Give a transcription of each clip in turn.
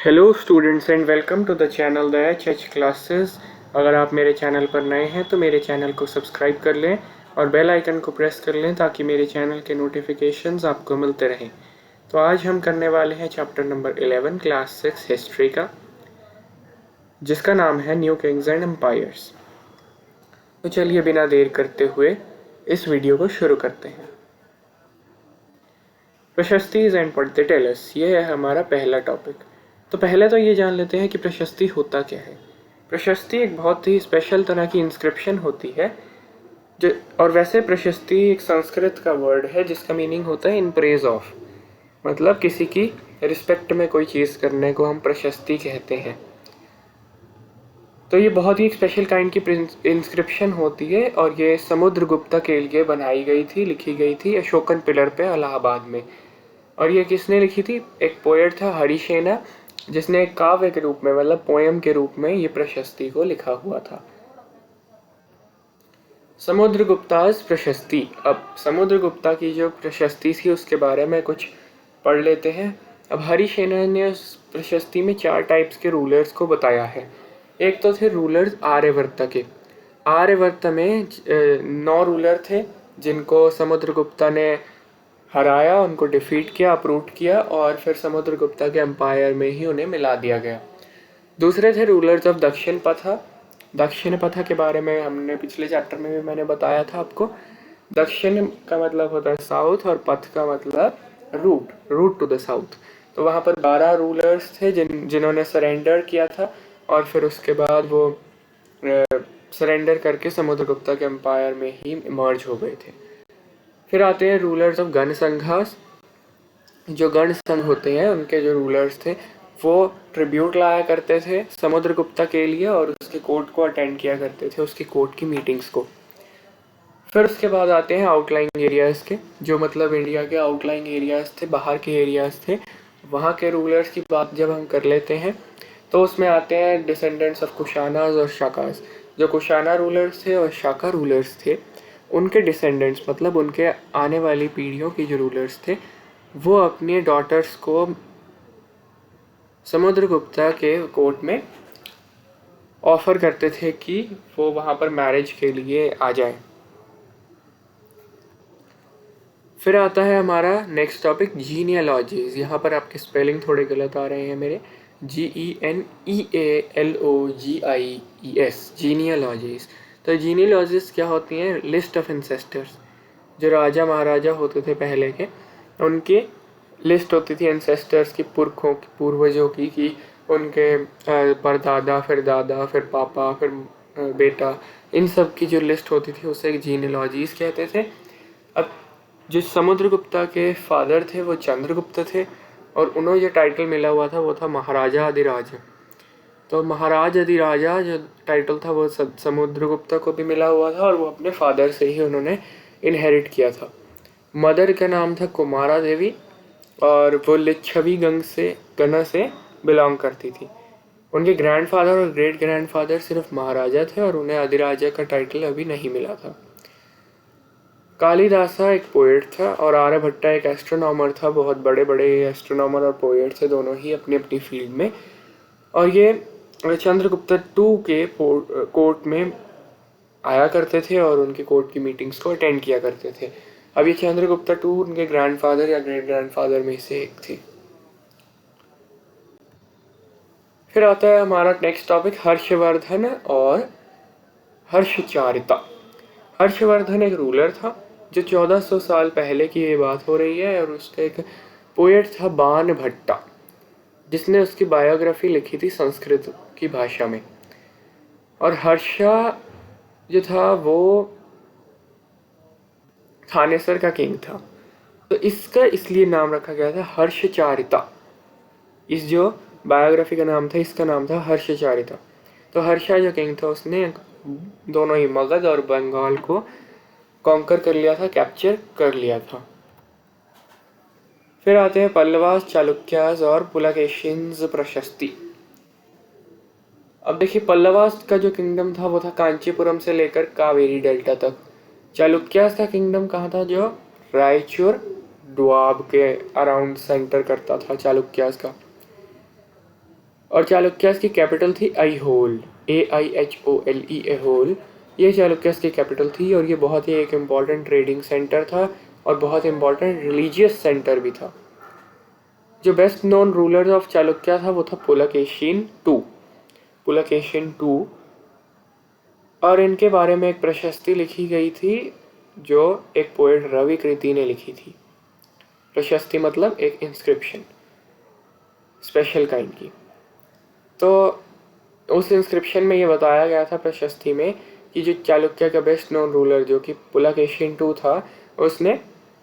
Hello students and welcome to the channel the H classes. अगर आप मेरे channel पर नए हैं तो मेरे चैनल को सब्सक्राइब कर लें और बेल आइकन को प्रेस कर लें ताकि मेरे चैनल के नोटिफिकेशंस आपको मिलते रहें। तो आज हम करने वाले हैं चैप्टर नंबर 11 क्लास 6 हिस्ट्री का, जिसका नाम है न्यू किंग्स एंड एम्पायर्स। तो चलिए बिना देर करते हुए इस वीडियो को शुरू करते हैं। प्रशस्तीज एंड पर्टिटेलस, ये है हमारा पहला टॉपिक। तो पहले तो ये जान लेते हैं कि प्रशस्ति होता क्या है। प्रशस्ति एक बहुत ही स्पेशल तरह की इंस्क्रिप्शन होती है और वैसे प्रशस्ति एक संस्कृत का वर्ड है जिसका मीनिंग होता है इन प्रेज ऑफ, मतलब किसी की रिस्पेक्ट में कोई चीज़ करने को हम प्रशस्ति कहते हैं। तो ये बहुत ही स्पेशल काइंड की इंस्क्रिप्शन होती है और ये समुद्रगुप्ता के लिए बनाई गई थी, लिखी गई थी अशोकन पिलर पे इलाहाबाद में। और ये किसने लिखी थी? एक पोएट था हरिसेना, जिसने एक काव्य के रूप में, मतलब पोएम के रूप में ये प्रशस्ति को लिखा हुआ था। समुद्रगुप्ता's प्रशस्ति। अब समुद्रगुप्ता की जो प्रशस्ति थी उसके बारे में कुछ पढ़ लेते हैं। अब हरिसेना ने उस प्रशस्ति में 4 टाइप्स के रूलर्स को बताया है। एक तो थे रूलर्स आर्यवर्त के। आर्यवर्त में 9 रूलर थे जिनको समुद्रगुप्ता ने हराया, उनको डिफीट किया, अप्रूट किया और फिर समुद्रगुप्ता के एम्पायर में ही उन्हें मिला दिया गया। दूसरे थे रूलर्स ऑफ दक्षिण पथा। दक्षिण पथा के बारे में हमने पिछले चैप्टर में भी मैंने बताया था आपको। दक्षिण का मतलब होता है साउथ और पथ का मतलब रूट टू द साउथ। तो वहाँ पर 12 रूलर्स थे जिन्होंने सरेंडर किया था और फिर उसके बाद वो सरेंडर करके समुद्रगुप्ता के एम्पायर में ही मर्ज हो गए थे। फिर आते हैं रूलर्स ऑफ गण संघास। जो गण संघ होते हैं उनके जो रूलर्स थे वो ट्रिब्यूट लाया करते थे समुद्रगुप्ता के लिए और उसके कोर्ट को अटेंड किया करते थे, उसकी कोर्ट की मीटिंग्स को। फिर उसके बाद आते हैं आउटलाइंग एरियाज़ के, जो मतलब इंडिया के आउटलाइंग एरियाज़ थे, बाहर के एरियाज़ थे। वहाँ के रूलर्स की बात जब हम कर लेते हैं तो उसमें आते हैं डिसेंडेंट्स ऑफ कुशानाज और शाकाज। जो कुशाना रूलर्स थे और शाका रूलर्स थे, उनके डिसेंडेंट्स मतलब उनके आने वाली पीढ़ियों के जो रूलर्स थे वो अपनी डॉटर्स को समुद्रगुप्ता के कोर्ट में ऑफर करते थे कि वो वहाँ पर मैरिज के लिए आ जाए। फिर आता है हमारा नेक्स्ट टॉपिक जीनियोलॉजीज। यहाँ पर आपके स्पेलिंग थोड़े गलत आ रहे हैं मेरे। GENEALOGIES, जीनियोलॉजीज। तो जीनियोलॉजीज क्या होती हैं? List of ancestors. जो राजा महाराजा होते थे पहले के, उनकी लिस्ट होती थी एंसेस्टर्स की, पुरखों की, पूर्वजों की, कि उनके परदादा, फिर दादा, फिर पापा, फिर बेटा, इन सब की जो लिस्ट होती थी उसे जीनियोलॉजीज कहते थे। अब जो समुद्रगुप्ता के फादर थे वो चंद्रगुप्त थे और उन्हें जो टाइटल मिला हुआ था वो था महाराजा अधिराज। तो महाराज अधिराजा जो टाइटल था वो समुद्रगुप्ता को भी मिला हुआ था और वो अपने फादर से ही उन्होंने इनहेरिट किया था। मदर का नाम था कुमारा देवी और वो लिच्छवी गण से बिलोंग करती थी। उनके ग्रैंडफादर और ग्रेट ग्रैंडफादर सिर्फ महाराजा थे और उन्हें अधिराजा का टाइटल अभी नहीं मिला था। कालिदासा एक पोएट था और आर्यभट्टा एक एस्ट्रोनॉमर था। बहुत बड़े बड़े एस्ट्रोनॉमर और पोएट थे, दोनों ही अपनी अपनी फील्ड में। और ये चंद्रगुप्ता टू के कोर्ट में आया करते थे और उनकी कोर्ट की मीटिंग्स को अटेंड किया करते थे। अब ये चंद्रगुप्ता टू उनके ग्रैंडफादर या ग्रेट ग्रैंडफादर में से एक थी। फिर आता है हमारा नेक्स्ट टॉपिक हर्षवर्धन और हर्षचारिता। हर्षवर्धन एक रूलर था जो 1400 साल पहले की ये बात हो रही है और उसका एक पोएट था बाणभट्टा, जिसने उसकी बायोग्राफी लिखी थी संस्कृत की भाषा में। और हर्षा जो था वो थानेसर का किंग था, तो इसका इसलिए नाम रखा गया था हर्षचारिता। इस जो बायोग्राफी का नाम था इसका नाम था हर्षचारिता। तो हर्षा जो किंग था उसने दोनों ही मगध और बंगाल को कॉन्कर कर लिया था, कैप्चर कर लिया था। फिर आते हैं पल्लवास, चालुक्यास और पुलकेशिन्स प्रशस्ति। अब देखिए, पल्लवास का जो किंगडम था वो था कांचीपुरम से लेकर कावेरी डेल्टा तक। चालुक्यास का किंगडम कहाँ था? जो रायचूर डुआब के अराउंड सेंटर करता था चालुक्यास का। और चालुक्यास की कैपिटल थी आईहोल, AIHOLE, एहोल। ये चालुक्यास की कैपिटल थी और ये बहुत ही एक इम्पॉर्टेंट ट्रेडिंग सेंटर था और बहुत इम्पॉर्टेंट रिलीजियस सेंटर भी था। जो best known ruler of Chalukya था वो था पुलकेशिन टू। और इनके बारे में एक प्रशस्ति लिखी गई थी जो एक पोएट रवि कृति ने लिखी थी। प्रशस्ति मतलब एक इंस्क्रिप्शन, स्पेशल काइंड की। तो उस इंस्क्रिप्शन में ये बताया गया था प्रशस्ति में कि जो चालुक्य का बेस्ट नोन रूलर जो कि पुलकेशिन-2 था, उसने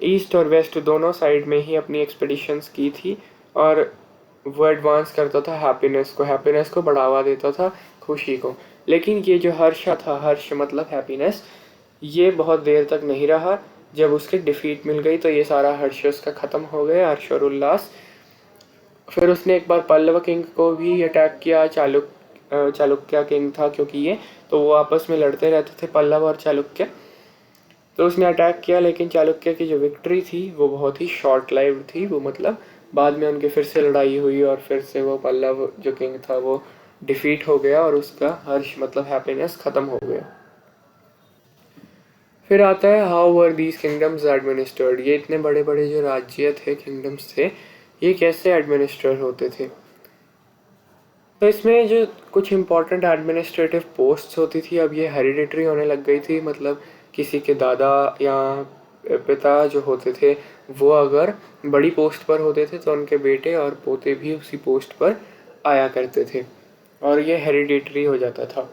ईस्ट और वेस्ट दोनों साइड में ही अपनी एक्सपेडिशंस की थी और वो एडवांस करता था हैप्पीनेस को बढ़ावा देता था, खुशी को। लेकिन ये जो हर्ष था, हर्ष मतलब हैप्पीनेस, ये बहुत देर तक नहीं रहा। जब उसके डिफीट मिल गई तो ये सारा हर्ष उसका ख़त्म हो गया, हर्ष और उल्लास। फिर उसने एक बार पल्लव किंग को भी अटैक किया, चालुक्य किंग था क्योंकि ये, तो वो आपस में लड़ते रहते थे पल्लव और चालुक्य। तो उसने अटैक किया, लेकिन चालुक्य की जो विक्ट्री थी वो बहुत ही शॉर्ट लाइव्ड थी। वो मतलब बाद में उनकी फिर से लड़ाई हुई और फिर से वो पल्लव जो किंग था वो डिफीट हो गया और उसका हर्ष मतलब हैप्पीनेस ख़त्म हो गया। फिर आता है how were these kingdoms administered. ये इतने बड़े बड़े जो राज्य थे, किंगडम्स थे, ये कैसे एडमिनिस्टर होते थे। तो इसमें जो कुछ इम्पोर्टेंट एडमिनिस्ट्रेटिव पोस्ट्स होती थी, अब ये हेरिडिटरी होने लग गई थी। मतलब किसी के दादा या पिता जो होते थे वो अगर बड़ी पोस्ट पर होते थे तो उनके बेटे और पोते भी उसी पोस्ट पर आया करते थे और ये हेरिडिटरी हो जाता था।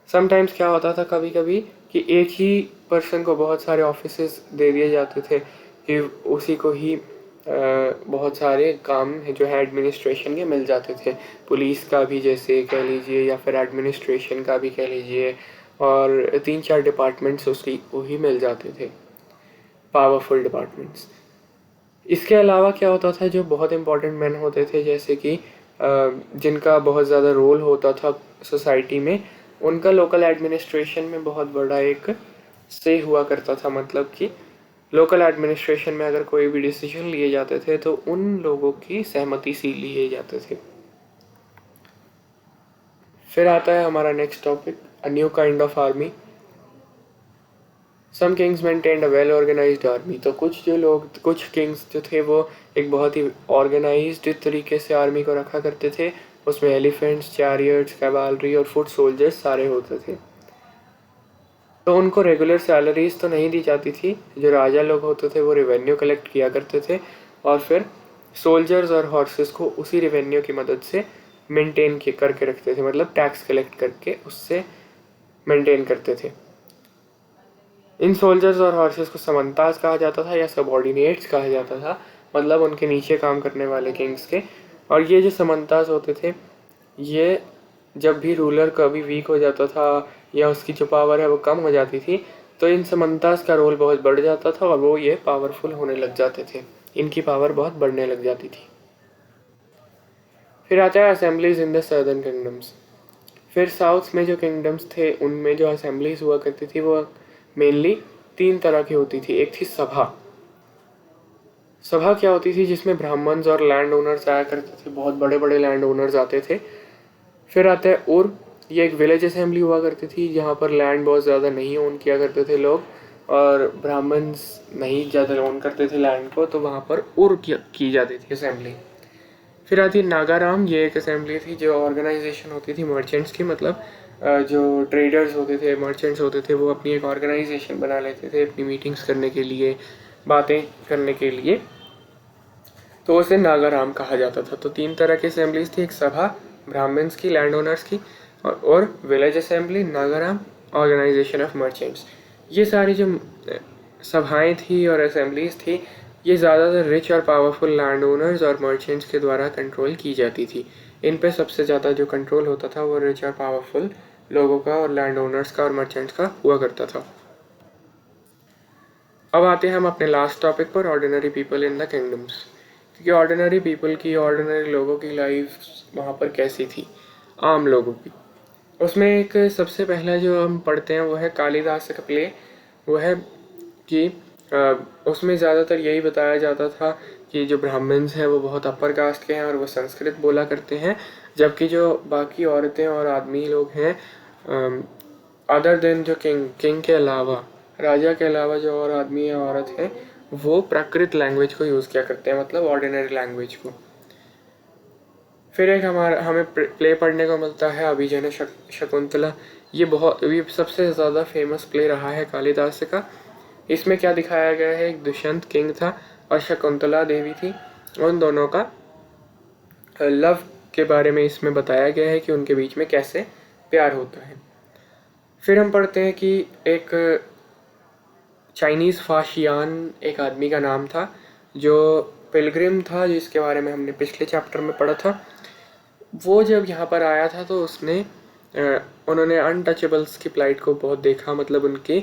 समटाइम्स क्या होता था कभी कभी कि एक ही पर्सन को बहुत सारे ऑफिसेस दे दिए जाते थे कि उसी को ही बहुत सारे काम जो है एडमिनिस्ट्रेशन के मिल जाते थे। पुलिस का भी जैसे कह लीजिए या फिर एडमिनिस्ट्रेशन का भी कह लीजिए, और 3-4 डिपार्टमेंट्स उसकी को ही मिल जाते थे, पावरफुल डिपार्टमेंट्स। इसके अलावा क्या होता था, जो बहुत इंपॉर्टेंट मैन होते थे जैसे कि जिनका बहुत ज़्यादा रोल होता था सोसाइटी में, उनका लोकल एडमिनिस्ट्रेशन में बहुत बड़ा एक से हुआ करता था। मतलब कि लोकल एडमिनिस्ट्रेशन में अगर कोई भी डिसीजन लिए जाते थे तो उन लोगों की सहमति से लिए जाते थे। फिर आता है हमारा next topic, a new kind of army. Some kings maintained a well organized army. तो कुछ किंग्स जो थे वो एक बहुत ही ऑर्गेनाइज्ड तरीके से आर्मी को रखा करते थे। उसमें एलिफेंट्स, चैरियट्स, कैवालरी और फुट सोल्जर्स सारे होते थे। तो उनको रेगुलर सैलरीज तो नहीं दी जाती थी। जो राजा लोग होते थे वो रेवेन्यू कलेक्ट किया करते थे और फिर सोल्जर्स और हॉर्सेस को उसी रेवेन्यू की मदद से मेंटेन करके रखते थे। मतलब टैक्स कलेक्ट करके उससे मेंटेन करते थे। इन सोल्जर्स और हॉर्सेस को समंताज कहा जाता था या सबॉर्डिनेट्स कहा जाता था, मतलब उनके नीचे काम करने वाले किंग्स के। और ये जो समंताज होते थे, ये जब भी रूलर कभी वीक हो जाता था या उसकी जो पावर है वो कम हो जाती थी, तो इन समंताज का रोल बहुत बढ़ जाता था और वो ये पावरफुल होने लग जाते थे, इनकी पावर बहुत बढ़ने लग जाती थी। फिर आता है assemblies in the southern kingdoms. फिर साउथ में जो किंगडम्स थे उनमें जो असेंबलीज हुआ करती थी वो मेनली 3 तरह की होती थी। एक थी सभा। सभा क्या होती थी, जिसमें ब्राह्मण्स और लैंड ओनर्स आया करते थे, बहुत बड़े बड़े लैंड ओनर्स आते थे। फिर आता है उर। ये एक विलेज असेंबली हुआ करती थी जहाँ पर लैंड बहुत ज़्यादा नहीं ओन किया करते थे लोग और ब्राह्मण्स नहीं ज़्यादा ओन करते थे लैंड को, तो वहाँ पर उर की जाती थी असेंबली। फिर आती है नागाराम। ये एक असेंबली थी जो ऑर्गेनाइजेशन होती थी मर्चेंट्स की। मतलब जो ट्रेडर्स होते थे, मर्चेंट्स होते थे, वो अपनी एक ऑर्गेनाइजेशन बना लेते थे अपनी मीटिंग्स करने के लिए, बातें करने के लिए, तो उसे नागाराम कहा जाता था। तो 3 तरह की असेंबलीज थी, एक सभा ब्राह्मण्स की, लैंड ओनर्स की, और village assembly, nagaram, organization of merchants. ये सारी जो सभाएं थी और असेंबलीज थी, ये ज़्यादातर रिच और पावरफुल लैंड ओनर्स और मर्चेंट्स के द्वारा कंट्रोल की जाती थी। इन पे सबसे ज़्यादा जो कंट्रोल होता था वो रिच और पावरफुल लोगों का और लैंड ओनर्स का और मर्चेंट्स का हुआ करता था। अब आते हैं हम अपने लास्ट टॉपिक पर, ordinary people in the kingdoms. क्योंकि ऑर्डिनरी पीपल की, ऑर्डिनरी लोगों की लाइफ वहाँ पर कैसी थी, आम लोगों की। उसमें एक सबसे पहला जो हम पढ़ते हैं वो है कालिदास का प्ले। वो है कि उसमें ज़्यादातर यही बताया जाता था कि जो ब्राह्मण्स हैं वो बहुत अपर कास्ट के हैं और वो संस्कृत बोला करते हैं, जबकि जो बाकी औरतें और आदमी लोग हैं अदर देन जो किंग के अलावा, राजा के अलावा जो और आदमी या औरत है वो प्राकृत लैंग्वेज को यूज़ किया करते हैं, मतलब ऑर्डिनरी लैंग्वेज को। फिर एक हमें प्ले पढ़ने को मिलता है अभिजन शकुंतला। ये सबसे ज़्यादा फेमस प्ले रहा है कालिदास का। इसमें क्या दिखाया गया है, एक दुष्यंत किंग था और शकुंतला देवी थी। उन दोनों का लव के बारे में इसमें बताया गया है कि उनके बीच में कैसे प्यार होता है। फिर हम पढ़ते हैं कि एक चाइनीज़ फाशियान एक आदमी का नाम था जो पिलग्रिम था, जिसके बारे में हमने पिछले चैप्टर में पढ़ा था। वो जब यहाँ पर आया था तो उन्होंने अनटचेबल्स की प्लाइट को बहुत देखा, मतलब उनकी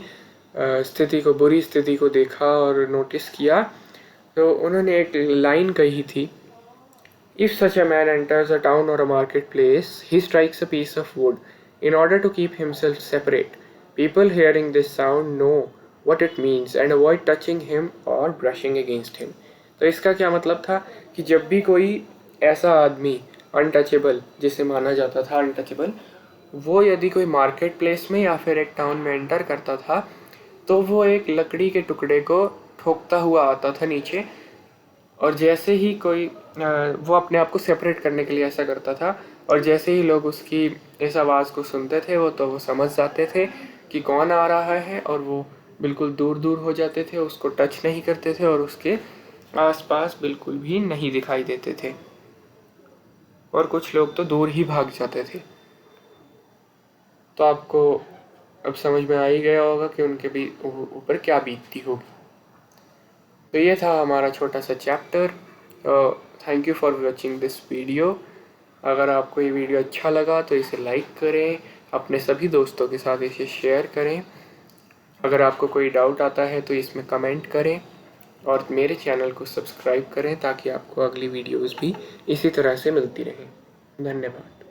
बुरी स्थिति को देखा और नोटिस किया। तो उन्होंने एक लाइन कही थी, if such a man enters a town और a market place, he strikes a piece of wood in order to keep himself separate. People hearing this sound know what it means and avoid touching him or brushing against him. तो इसका क्या मतलब था कि जब भी कोई ऐसा आदमी अनटचेबल, जिसे माना जाता था अनटचेबल, वो यदि कोई मार्केट प्लेस में या फिर एक टाउन में एंटर करता था तो वो एक लकड़ी के टुकड़े को ठोकता हुआ आता था नीचे, और जैसे ही वो अपने आप को सेपरेट करने के लिए ऐसा करता था, और जैसे ही लोग उसकी इस आवाज़ को सुनते थे वो समझ जाते थे कि कौन आ रहा है, और वो बिल्कुल दूर दूर हो जाते थे, उसको टच नहीं करते थे और उसके आसपास बिल्कुल भी नहीं दिखाई देते थे, और कुछ लोग तो दूर ही भाग जाते थे। तो आपको अब समझ में आ ही गया होगा कि उनके भी ऊपर क्या बीतती होगी। तो ये था हमारा छोटा सा chapter. Thank you for watching this video. अगर आपको ये वीडियो अच्छा लगा तो इसे लाइक करें, अपने सभी दोस्तों के साथ इसे शेयर करें। अगर आपको कोई डाउट आता है तो इसमें कमेंट करें, और मेरे चैनल को सब्सक्राइब करें ताकि आपको अगली वीडियोस भी इसी तरह से मिलती रहें। धन्यवाद।